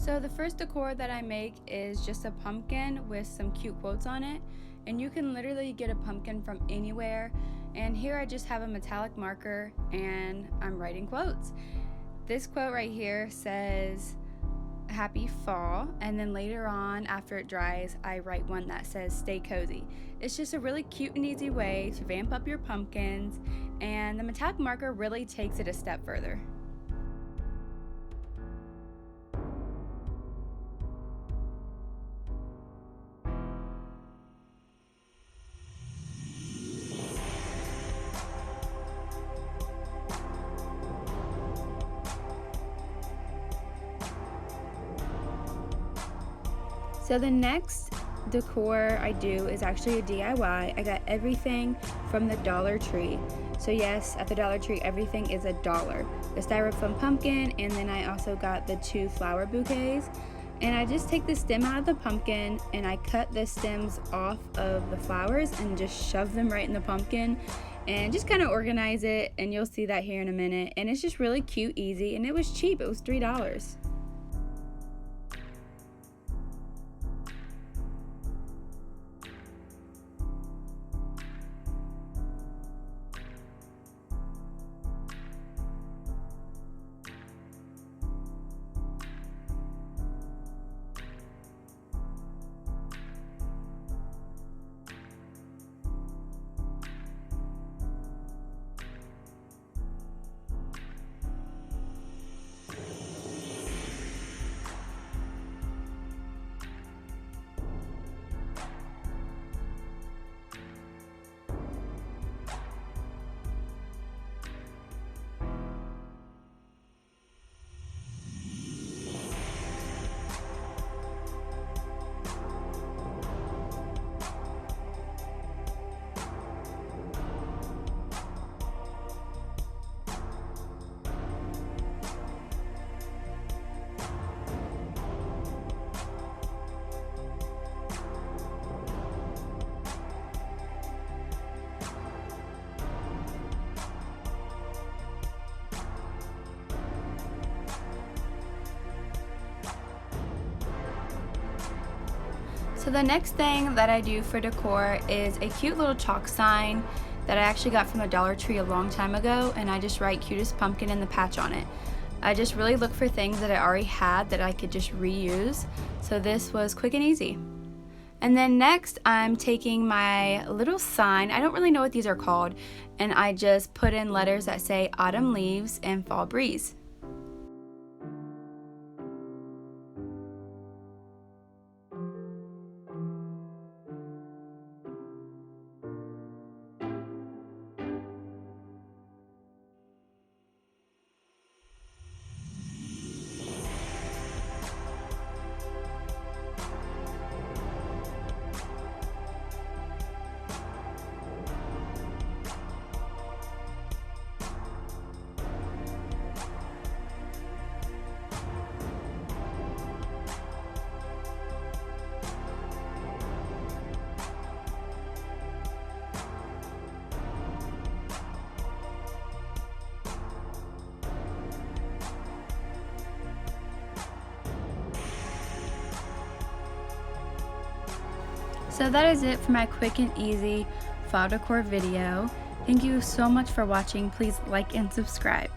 So the first decor that I make is just a pumpkin with some cute quotes on it, and you can literally get a pumpkin from anywhere. And here I just have a metallic marker and I'm writing quotes. This quote right here says happy fall, and then later on after it dries I write one that says stay cozy. It's just a really cute and easy way to vamp up your pumpkins, and the metallic marker really takes it a step further. So the next decor I do is actually a DIY. I got everything from the Dollar Tree. So yes, at the Dollar Tree everything is $1. The styrofoam pumpkin, and then I also got the 2 flower bouquets. And I just take the stem out of the pumpkin and I cut the stems off of the flowers and just shove them right in the pumpkin and just kind of organize it, and you'll see that here in a minute. And it's just really cute, easy, and it was cheap. It was $3. So the next thing that I do for decor is a cute little chalk sign that I actually got from the Dollar Tree a long time ago, and I just write cutest pumpkin in the patch on it. I just really look for things that I already had that I could just reuse, so this was quick and easy. And then next I'm taking my little sign, I don't really know what these are called, and I just put in letters that say autumn leaves and fall breeze. So that is it for my quick and easy fall decor video. Thank you so much for watching. Please like and subscribe.